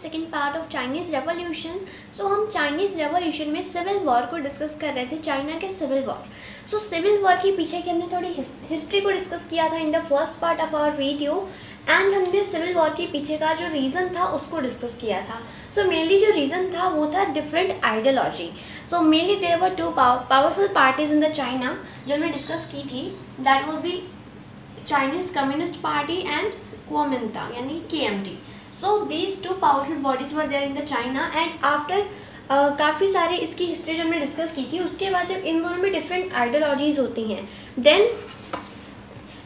Second part of Chinese revolution. So हम Chinese revolution में civil war को discuss कर रहे थे, चाइना के civil war. So civil war के पीछे की हमने थोड़ी हिस्ट्री को डिस्कस किया था in the first part of our video, and हमने सिविल वॉर के पीछे का जो रीज़न था उसको डिस्कस किया था। सो मेनली जो रीज़न था वो था different ideology. So mainly there were two powerful parties in the China जो हमने डिस्कस की थी, that was the Chinese communist Party and Kuomintang यानी KMT। So these two powerful bodies were there in the China, and after काफ़ी सारे इसकी history जो हमने डिस्कस की थी, उसके बाद जब इन दोनों में डिफरेंट आइडियोलॉजीज होती हैं, then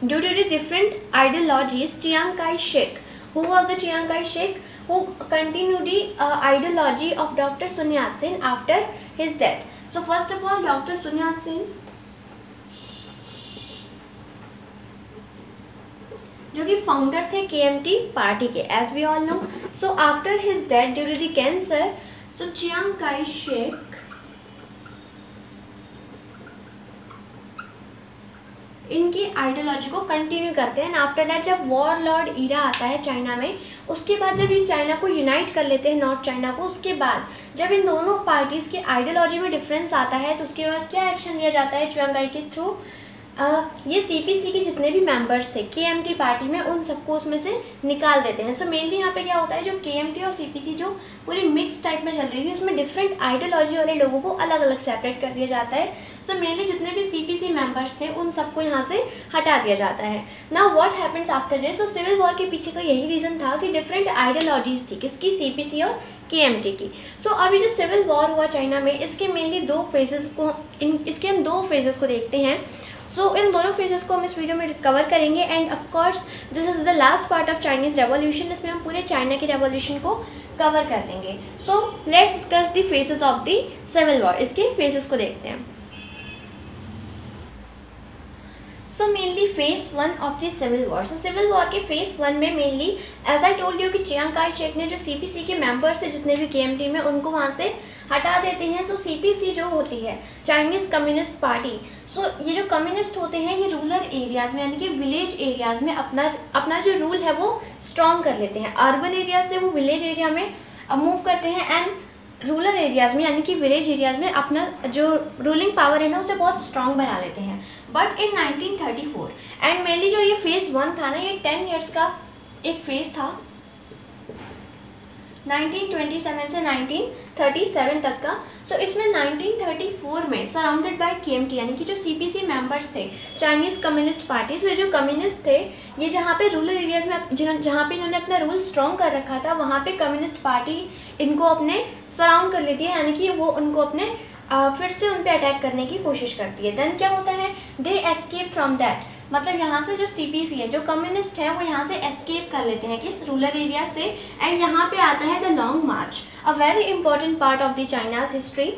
due to the different ideologies Chiang Kai Shek, who was the Chiang Kai Shek who continue the ideology of doctor sun yat-sen after his death. So first of all doctor sun yat-sen जो कि founder थे KMT party के, as we all know. So after his death due to the cancer, so Chiang Kai Shek इनकी आइडियोलॉजी को continue करते हैं। After that जब वॉर लॉर्ड ईरा आता है चाइना में, उसके बाद जब ये चाइना को यूनाइट कर लेते हैं, नॉर्थ चाइना को, उसके बाद जब इन दोनों पार्टीज़ के आइडियोलॉजी में डिफरेंस आता है, तो उसके बाद क्या एक्शन लिया जाता है चियांग काई के थ्रू, ये CPC के जितने भी मेंबर्स थे KMT पार्टी में, उन सबको उसमें से निकाल देते हैं। सो मेनली यहाँ पे क्या होता है, जो KMT और CPC जो पूरी मिक्स टाइप में चल रही थी, उसमें डिफरेंट आइडियोलॉजी वाले लोगों को अलग अलग सेपरेट कर दिया जाता है। सो मेनली जितने भी CPC मेंबर्स थे उन सबको यहाँ से हटा दिया जाता है। Now what happens after this, so civil war के पीछे का यही रीज़न था कि डिफरेंट आइडियोलॉजीज थी, किसकी, CPC और KMT की। सो अभी जो सिविल वॉर हुआ चाइना में, इसके मेनली दो फेजेस को इसके हम दो फेजेस को देखते हैं। सो इन दोनों फेजेस को हम इस वीडियो में कवर करेंगे, end of course this is the last part of Chinese revolution. इसमें हम पूरे चाइना की रेवोल्यूशन को कवर कर लेंगे। So let's discuss the phases of the civil war. इसके फेजेस को देखते हैं। So mainly phase 1 of the civil war. So civil war के फेज 1 में mainly as I told you कि चियांग काई शेक ने जो CPC के मेंबर्स है जितने भी KMT में, उनको वहाँ से हटा देते हैं। सो CPC जो होती है चाइनीज़ कम्युनिस्ट पार्टी, सो ये जो कम्युनिस्ट होते हैं ये रूरल एरियाज़ में यानी कि विलेज एरियाज़ में अपना जो रूल है वो स्ट्रॉन्ग कर लेते हैं। अर्बन एरिया से वो विलेज एरिया में मूव करते हैं, एंड रूरल एरियाज़ में यानी कि विलेज एरियाज़ में अपना जो रूलिंग पावर है ना उसे बहुत स्ट्रॉन्ग बना लेते हैं। बट इन 1934 एंड मेनली जो ये फेज़ 1 था ना, ये 10 ईयर्स का एक फेज़ था, 1927 से 1937 तक का। सो इसमें 1934 में सराउंडेड बाय KMT यानी कि जो CPC मेंबर्स थे चाइनीज़ कम्युनिस्ट पार्टी, सो जो कम्युनिस्ट थे ये जहाँ पे रूरल एरियाज़ में जहाँ पे इन्होंने अपना रूल स्ट्रॉन्ग कर रखा था, वहाँ पे कम्युनिस्ट पार्टी इनको अपने सराउंड कर लेती है, यानी कि वो उनको अपने फिर से उन पे अटैक करने की कोशिश करती है। देन क्या होता है, दे एस्केप फ्रॉम दैट, मतलब यहाँ से जो CPC है, जो कम्युनिस्ट है, वो यहाँ से एस्केप कर लेते हैं किस रूरल एरिया से, एंड यहाँ पे आता है the long March, a very important part of the China's history,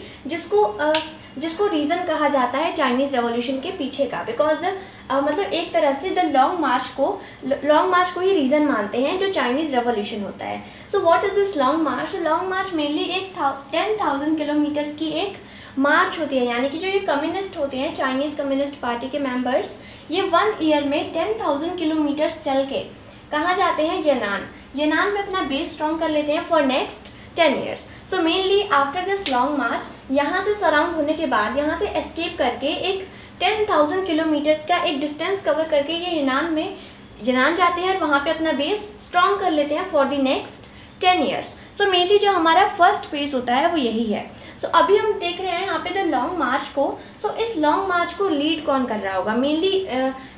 जिसको रीज़न कहा जाता है चाइनीज़ रेवोल्यूशन के पीछे का, बिकॉज मतलब एक तरह से द लॉन्ग मार्च को ही रीज़न मानते हैं जो चाइनीज़ रेवोल्यूशन होता है। So what is this long March? Long March mainly एक 10,000 किलोमीटर्स की एक मार्च होती है, यानी कि जो ये कम्युनिस्ट होते हैं चाइनीज़ कम्युनिस्ट पार्टी के मेंबर्स, ये 1 ईयर में 10,000 किलोमीटर्स चल के कहाँ जाते हैं, यनान में अपना बेस स्ट्रॉन्ग कर लेते हैं for next 10 years. So mainly after this long march, यहाँ से सराउंड होने के बाद, यहाँ से एस्केप करके एक 10,000 किलोमीटर्स का एक डिस्टेंस कवर करके ये यनान जाते हैं और वहाँ पे अपना बेस स्ट्रॉन्ग कर लेते हैं for the next 10 years. So mainly जो हमारा फर्स्ट फेज होता है वो यही है। सो अभी हम देख रहे हैं यहाँ पे द लॉन्ग मार्च को। सो इस लॉन्ग मार्च को लीड कौन कर रहा होगा? Mainly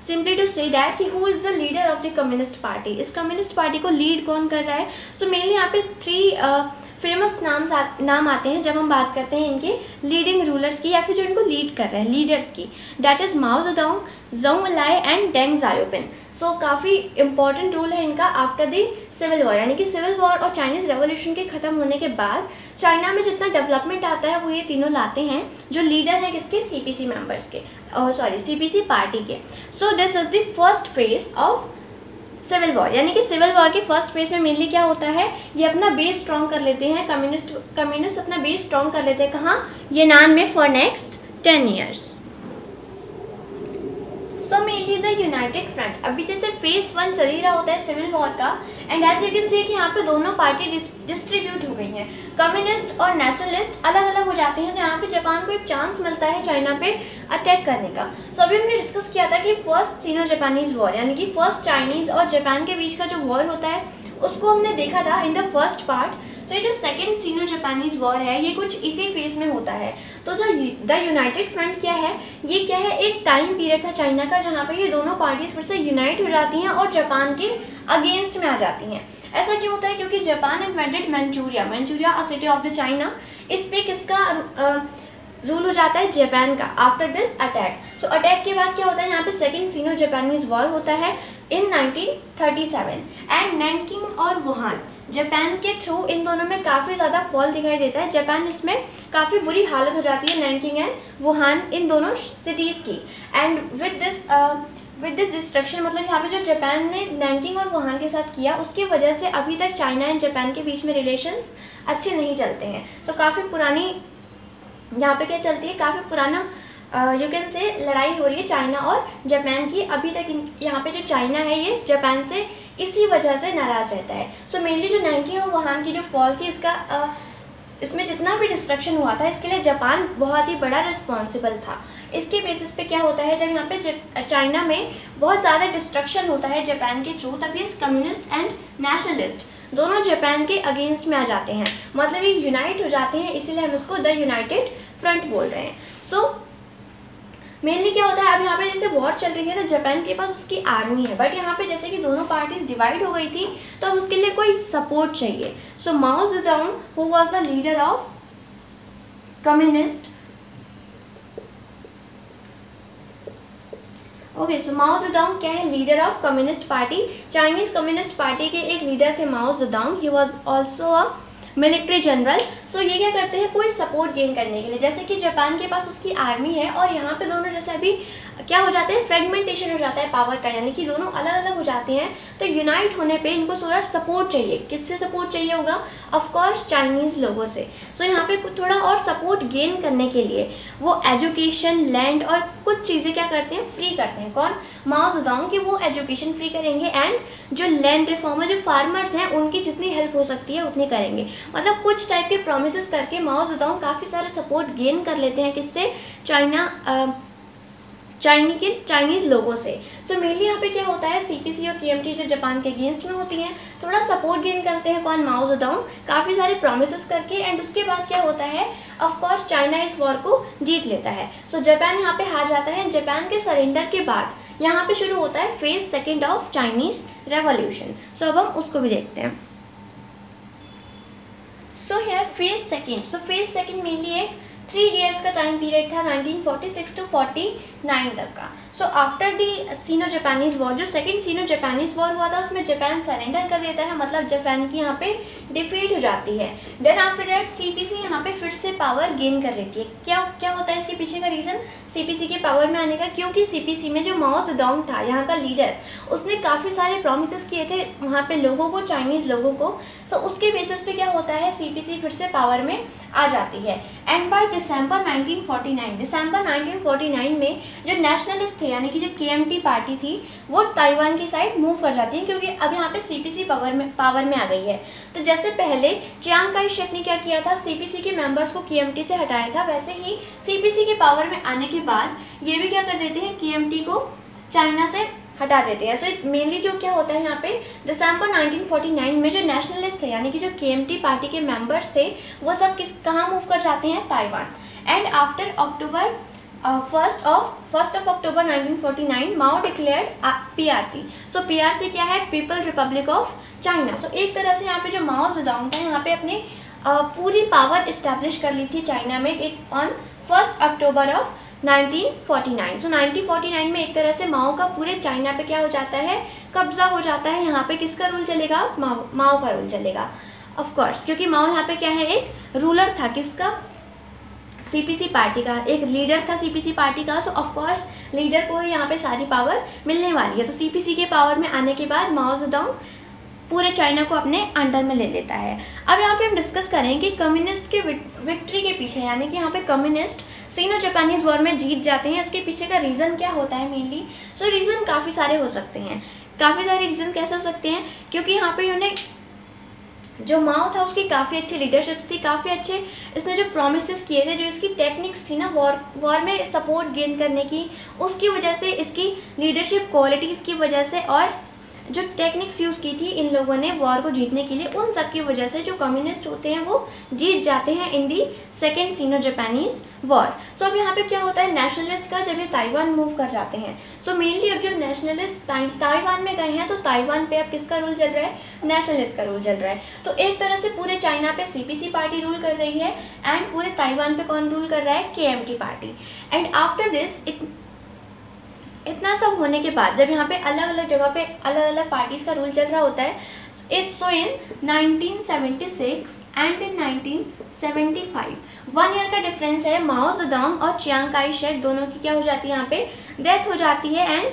simply to say that कि who is the leader of the communist party, इस कम्युनिस्ट पार्टी को लीड कौन कर रहा है? सो मेनली यहाँ पे 3 फेमस नाम आते हैं जब हम बात करते हैं इनके लीडिंग रूलर्स की, या फिर जो इनको लीड कर रहे हैं लीडर्स की, दैट इज़ माओ ज़ेडोंग, जोंग Enlai and Deng Xiaoping. So काफ़ी इंपॉर्टेंट रोल है इनका आफ्टर द सिविल वॉर, यानी कि सिविल वॉर और चाइनीज़ रेवोल्यूशन के ख़त्म होने के बाद चाइना में जितना डेवलपमेंट आता है वो ये तीनों लाते हैं, जो लीडर हैं किसके, CPC मेंबर्स के, CPC पार्टी के। So this is the first phase of civil war, यानी कि सिविल वॉर के फर्स्ट फेज में मेनली क्या होता है, ये अपना बेस स्ट्रॉन्ग कर लेते हैं, कम्युनिस्ट अपना बेस स्ट्रॉन्ग कर लेते हैं कहाँ, यनान में for next 10 years. So mainly the United Front, अभी जैसे फेज 1 चल ही रहा होता है सिविल वॉर का, and as you can see कि यहाँ पे दोनों पार्टी डिस्ट्रीब्यूट हो गई हैं, कम्युनिस्ट और नेशनलिस्ट अलग अलग हो जाते हैं। तो यहाँ पे जापान को एक चांस मिलता है चाइना पे अटैक करने का। सो अभी हमने डिस्कस किया था कि फर्स्ट सीनो जापानीज वॉर, यानी कि फर्स्ट चाइनीज़ और जापान के बीच का जो वॉर होता है उसको हमने देखा था इन द फर्स्ट पार्ट। तो ये जो सेकेंड सीनो जापानीज वॉर है ये कुछ इसी फेज में होता है। तो द यूनाइटेड फ्रंट क्या है, ये क्या है, एक टाइम पीरियड था चाइना का जहाँ पे ये दोनों पार्टीज फिर से यूनाइट हो जाती हैं और जापान के अगेंस्ट में आ जाती हैं। ऐसा क्यों होता है, क्योंकि Japan invaded Manchuria a city of the China, इस पे किसका रूल हो जाता है, जापान का, after this attack. So attack के बाद क्या होता है, यहाँ पे सेकेंड सीनो जापानीज वॉर होता है इन 1937, एंड नैनकिंग और वुहान, जापान के थ्रू इन दोनों में काफ़ी ज़्यादा फॉल दिखाई देता है। जापान इसमें काफ़ी बुरी हालत हो जाती है, नैनकिंग एंड वुहान इन दोनों सिटीज़ की। एंड विद दिस डिस्ट्रक्शन, मतलब यहाँ पे जो जापान ने नैनकिंग और वुहान के साथ किया उसकी वजह से अभी तक चाइना एंड जापान के बीच में रिलेशंस अच्छे नहीं चलते हैं। सो काफ़ी पुरानी यहाँ पे क्या चलती है, काफ़ी पुराना यू कैन से लड़ाई हो रही है चाइना और जापान की। अभी तक यहाँ पे जो चाइना है ये जापान से इसी वजह से नाराज़ रहता है। सो मेनली जो नैनकिंग और वुहान की जो फॉल थी इसमें जितना भी डिस्ट्रक्शन हुआ था इसके लिए जापान बहुत ही बड़ा रिस्पॉन्सिबल था। इसके बेसिस पे क्या होता है, जब यहाँ पे चाइना में बहुत ज़्यादा डिस्ट्रक्शन होता है जापान के थ्रू, तभी कम्युनिस्ट एंड नेशनलिस्ट दोनों जापान के अगेंस्ट में आ जाते हैं, मतलब ये यूनाइट हो जाते हैं, इसीलिए हम इसको द यूनाइटेड फ्रंट बोल रहे हैं। सो मेनली क्या होता है, अब यहाँ पे जैसे वॉर चल रही है तो जापान के पास उसकी आर्मी है, बट यहाँ पे जैसे कि दोनों पार्टीज डिवाइड हो गई थी तो अब उसके लिए कोई सपोर्ट चाहिए। So Mao Zedong who was the leader of communist, okay, so Mao Zedong क्या है, leader of communist party, Chinese communist party के एक लीडर थे Mao Zedong. He was also a military general. So ये क्या करते हैं, कोई सपोर्ट गेन करने के लिए, जैसे कि जापान के पास उसकी आर्मी है और यहाँ पे दोनों जैसे अभी क्या हो जाते हैं, फ्रेगमेंटेशन हो जाता है पावर का, यानी कि दोनों अलग अलग हो जाते हैं। तो यूनाइट होने पे इनको थोड़ा सपोर्ट चाहिए, किससे सपोर्ट चाहिए होगा, ऑफकोर्स चाइनीज़ लोगों से। सो यहाँ पे थोड़ा और सपोर्ट गेन करने के लिए वो एजुकेशन, लैंड और कुछ चीज़ें क्या करते हैं, फ्री करते हैं। कौन, माओ ज़ेडुंग की वो एजुकेशन फ्री करेंगे, एंड जो लैंड रिफॉर्मर, जो फार्मर्स हैं उनकी जितनी हेल्प हो सकती है उतनी करेंगे। मतलब कुछ टाइप के प्रोमिसेस करके माओ ज़ेडुंग काफ़ी सारा सपोर्ट गेन कर लेते हैं, किससे, चाइनीज़ लोगों से। सो मेनली यहाँ पे क्या होता है, सीपीसी और केएमटी जो जापान के अगेंस्ट में होती हैं थोड़ा सपोर्ट गेन करते हैं, कौन, माओ ज़ेडुंग, काफ़ी सारे प्रोमिसेस करके, एंड उसके बाद क्या होता है, ऑफकोर्स चाइना इस वॉर को जीत लेता है। सो जापान यहाँ पे हार जाता है। जापान के सरेंडर के बाद यहाँ पे शुरू होता है phase second of Chinese revolution. So अब हम उसको भी देखते हैं। So here phase second mainly एक 3 years का टाइम पीरियड था, 1946 to 49 तक का। So after the Sino Japanese war, जो सेकेंड सीनो जापानीज़ वॉर हुआ था उसमें जापान सरेंडर कर देता है, मतलब जापान की यहाँ पे डिफीट हो जाती है। देन आफ्टर दैट सीपीसी यहाँ पे फिर से पावर गेन कर लेती है। क्या होता है इसके पीछे का रीज़न, सीपीसी के पावर में आने का, क्योंकि सीपीसी में जो माओ ज़ेडुंग था यहाँ का लीडर, उसने काफ़ी सारे प्रोमिसेस किए थे वहाँ पे लोगों को, चाइनीज़ लोगों को। सो उसके बेसिस पे क्या होता है, सीपीसी फिर से पावर में आ जाती है। एंड बाय दिसंबर 1949 में जो नेशनलिस्ट थे, यानी कि जो केएमटी पार्टी थी, वो ताइवान की साइड मूव कर जाती है, क्योंकि अब यहाँ पे सीपीसी पावर में आ गई है। तो जैसे पहले चियांग काई शेक ने क्या किया था, सीपीसी के मेंबर्स को केएमटी से हटाया था, वैसे ही सीपीसी के पावर में आने के बाद ये भी क्या कर देते हैं, केएमटी को चाइना से हटा देते हैं। सो मेनली जो क्या होता है यहाँ पे, दिसंबर 1949 में जो नेशनलिस्ट थे, यानी कि जो केएमटी पार्टी के मेंबर्स थे, वो सब कहाँ मूव कर जाते हैं, Taiwan. And after first of October 1949 Mao declared PRC. So PRC क्या है, पीपल रिपब्लिक ऑफ चाइना। सो एक तरह से यहाँ पे जो माओ ज़ेडुंग था यहाँ पे अपनी पूरी पावर इस्टेब्लिश कर ली थी चाइना में ऑन 1 अक्टूबर ऑफ 1949। सो 1949 में एक तरह से माओ का पूरे चाइना पे क्या हो जाता है, कब्जा हो जाता है। यहाँ पे किसका रूल चलेगा, माओ का रूल चलेगा, ऑफ कोर्स, क्योंकि माओ यहाँ पे क्या है, एक रूलर था, किसका, सीपीसी पार्टी का, एक लीडर था सीपीसी पार्टी का। सो ऑफ कोर्स लीडर को ही यहाँ पे सारी पावर मिलने वाली है। तो सीपीसी के पावर में आने के बाद माओ ज़ेडुंग पूरे चाइना को अपने अंडर में ले लेता है। अब यहाँ पे हम डिस्कस करें कि कम्युनिस्ट के विक्ट्री के पीछे, यानी कि यहाँ पे कम्युनिस्ट सिनो जापानीज वॉर में जीत जाते हैं, इसके पीछे का रीज़न क्या होता है मेनली। सो रीज़न काफ़ी सारे हो सकते हैं। काफ़ी सारे रीज़न कैसे हो सकते हैं, क्योंकि यहाँ पे उन्होंने जो माओ था उसकी काफ़ी अच्छी लीडरशिप थी, काफ़ी अच्छे इसने जो प्रोमिसेस किए थे, जो इसकी टेक्निक्स थी ना वॉर में सपोर्ट गेन करने की, उसकी वजह से, इसकी लीडरशिप क्वालिटीज़ की वजह से और जो टेक्निक्स यूज़ की थी इन लोगों ने वॉर को जीतने के लिए, उन सब की वजह से जो कम्युनिस्ट होते हैं वो जीत जाते हैं in the second Sino Japanese war. So अब यहाँ पे क्या होता है, नेशनलिस्ट का जब ये ताइवान मूव कर जाते हैं, सो मेनली अब जब नेशनलिस्ट ताइवान में गए हैं तो ताइवान पे अब किसका रूल चल रहा है, नेशनलिस्ट का रूल चल रहा है। तो एक तरह से पूरे चाइना पे सीपीसी पार्टी रूल कर रही है एंड पूरे ताइवान पे कौन रूल कर रहा है, KMT party. And after this इतना सब होने के बाद जब यहाँ पे अलग अलग जगह पे अलग अलग पार्टीज़ का रूल चल रहा होता है, it's so in 1976 and in 1975 1 year का डिफरेंस है। माओ जेडोंग और चियांग काई शेक दोनों की क्या हो जाती है, यहाँ पे डेथ हो जाती है एंड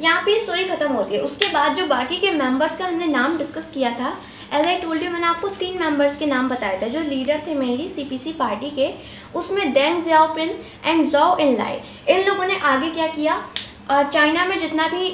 यहाँ पे स्टोरी खत्म होती है। उसके बाद जो बाकी के मेंबर्स का हमने नाम डिस्कस किया था, एज आई टोल्ड यू, मैंने आपको 3 मेंबर्स के नाम बताए थे जो लीडर थे मेनली सीपीसी पार्टी के। उसमें डेंग ज़ियाओपिन एंड ज़ोउ एनलाई, इन लोगों ने आगे क्या किया, चाइना में जितना भी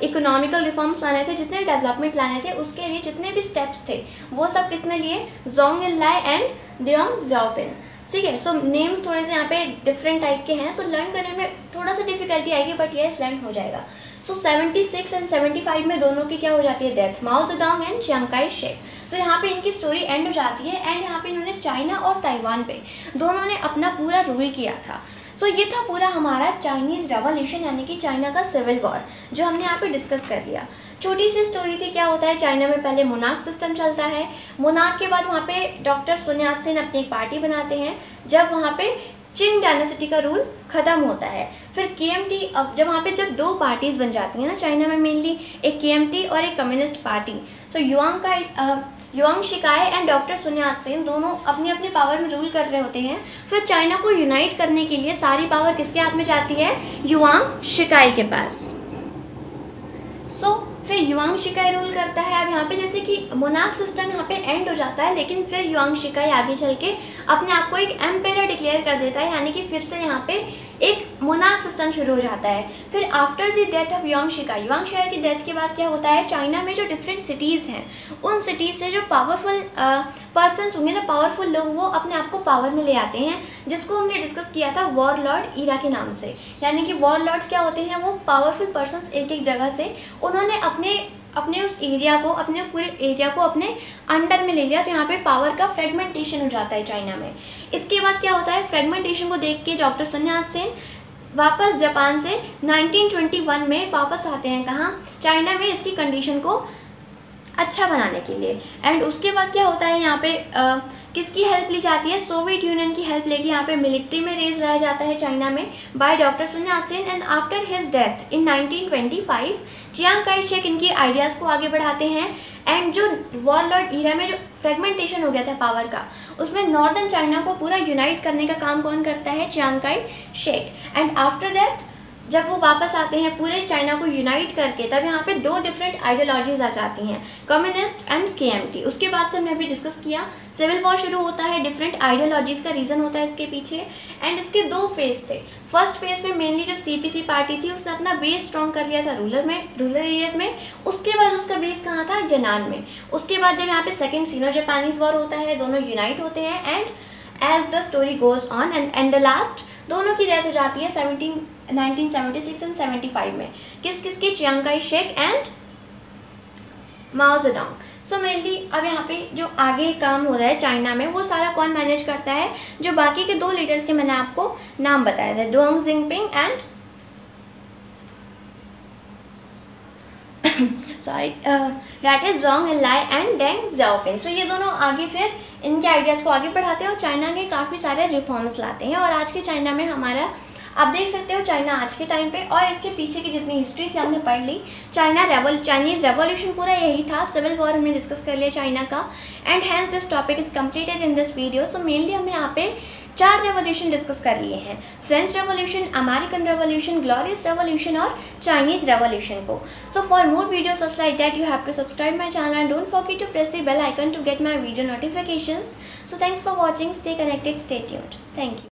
इकोनॉमिकल रिफॉर्म्स लाने थे, जितने डेवलपमेंट लाने थे, उसके लिए जितने भी स्टेप्स थे वो सब किसने लिए, ज़ोंग एनलाई एंड डेंग ज़ियाओपिन। ठीक है, सो नेम्स थोड़े से यहाँ पे डिफरेंट टाइप के हैं, सो लर्न करने में थोड़ा सा डिफिकल्टी आएगी, बट यस लर्न हो जाएगा। सो 76 एंड 75 में दोनों की क्या हो जाती है, death, Mao Zedong and Chiang Kai Shek. So यहाँ पे इनकी स्टोरी एंड हो जाती है एंड यहाँ पे इन्होंने चाइना और ताइवान पे दोनों ने अपना पूरा रूल किया था। सो ये था पूरा हमारा चाइनीज़ रेवोल्यूशन, यानी कि चाइना का सिविल वॉर, जो हमने यहाँ पे डिस्कस कर लिया। छोटी सी स्टोरी थी, क्या होता है चाइना में पहले मोनार्क सिस्टम चलता है, मोनार्क के बाद वहाँ पे डॉक्टर sun yat-sen अपनी एक पार्टी बनाते हैं, जब वहाँ पे चिंग डायनेस्टी का रूल खत्म होता है। फिर केएमटी, अब जब वहाँ पे जब 2 पार्टीज़ बन जाती हैं ना चाइना में, मेनली एक केएमटी और एक communist party. So Yuan Shikai and doctor sun yat-sen दोनों अपने अपने पावर में रूल कर रहे होते हैं। फिर चाइना को यूनाइट करने के लिए सारी पावर किसके हाथ में जाती है, युआंग शिकाई के पास। फिर युआंग शिकाई रूल करता है। अब यहाँ पे जैसे कि मोनार्क सिस्टम यहाँ पे एंड हो जाता है, लेकिन फिर युआंग शिकाई आगे चल के अपने आप को एक एम्पेरर डिक्लेयर कर देता है, यानी कि फिर से यहाँ पे एक मोनार्क सिस्टम शुरू हो जाता है। फिर आफ्टर द डेथ ऑफ युआंग शिकाई की डेथ के बाद क्या होता है, चाइना में जो डिफरेंट सिटीज़ हैं, उन सिटीज़ से जो पावरफुल पर्सनस होंगे ना, पावरफुल लोग, वो अपने आप को पावर में ले आते हैं, जिसको हमने डिस्कस किया था वॉरलॉर्ड ईरा के नाम से। यानी कि वॉरलॉर्ड्स क्या होते हैं, वो पावरफुल पर्सनस एक एक जगह से उन्होंने अपने उस एरिया को, अपने पूरे एरिया को अपने अंडर में ले लिया, तो यहाँ पे पावर का फ्रेगमेंटेशन हो जाता है चाइना में। इसके बाद क्या होता है, फ्रेगमेंटेशन को देख के डॉक्टर sun yat-sen वापस जापान से 1921 में वापस आते हैं, कहाँ, चाइना में, इसकी कंडीशन को अच्छा बनाने के लिए। एंड उसके बाद क्या होता है, यहाँ पे किसकी हेल्प ली जाती है, सोवियत यूनियन की हेल्प लेके यहाँ पे मिलिट्री में रेज लाया जाता है चाइना में by doctor sun yat-sen। And after his death in 1925 Chiang Kai Shek इनकी आइडियाज़ को आगे बढ़ाते हैं। एंड जो वॉरलॉर्ड ईरा में जो फ्रेगमेंटेशन हो गया था पावर का, उसमें नॉर्दर्न चाइना को पूरा यूनाइट करने का काम कौन करता है, Chiang Kai shake. And after that जब वो वापस आते हैं पूरे चाइना को यूनाइट करके, तब यहाँ पे 2 डिफरेंट आइडियोलॉजीज आ जाती हैं, कम्युनिस्ट एंड केएमटी। उसके बाद से हमने अभी डिस्कस किया, सिविल वॉर शुरू होता है, डिफरेंट आइडियोलॉजीज का रीज़न होता है इसके पीछे। एंड इसके 2 फेज थे। फर्स्ट फेज में मेनली जो सीपीसी पार्टी थी, उसने अपना बेस स्ट्रॉन्ग कर लिया था रूरल एरियाज में। उसके बाद उसका बेस कहाँ था, यनान में। उसके बाद जब यहाँ पे सेकेंड सिनो जापानीज वॉर होता है, दोनों यूनाइट होते हैं and as the story goes on and the last दोनों की डेथ हो जाती है 1976 एंड 75 में। किस किस की, Chiang Kai shake and Mao Zedong. So mainly अब यहाँ पे जो आगे काम हो रहा है चाइना में, वो सारा कौन मैनेज करता है, जो बाकी के 2 लीडर्स के मैंने आपको नाम बताया था, Dong Jingping and that is ज़ोंग Enlai and Deng Xiaoping. So ये दोनों आगे फिर इनके आइडियाज़ को आगे बढ़ाते हैं और चाइना के काफ़ी सारे रिफॉर्म्स लाते हैं। और आज के चाइना में हमारा, आप देख सकते हो चाइना आज के टाइम पे, और इसके पीछे की जितनी हिस्ट्री थी हमने पढ़ ली। चाइनीज़ रेवोल्यूशन पूरा यही था, सिविल वॉर हमने डिस्कस कर लिया चाइना का। And hence this topic is completed in this video. So mainly हमें यहाँ पे 4 रेवोल्यूशन डिस्कस कर लिए हैं, French revolution, American revolution, glorious revolution और चाइनीज़ रेवोल्यूशन को. So for more videos just like that you have to subscribe my channel and don't forget to press the bell icon to get my video notifications. So thanks for watching. Stay connected, stay tuned. Thank you.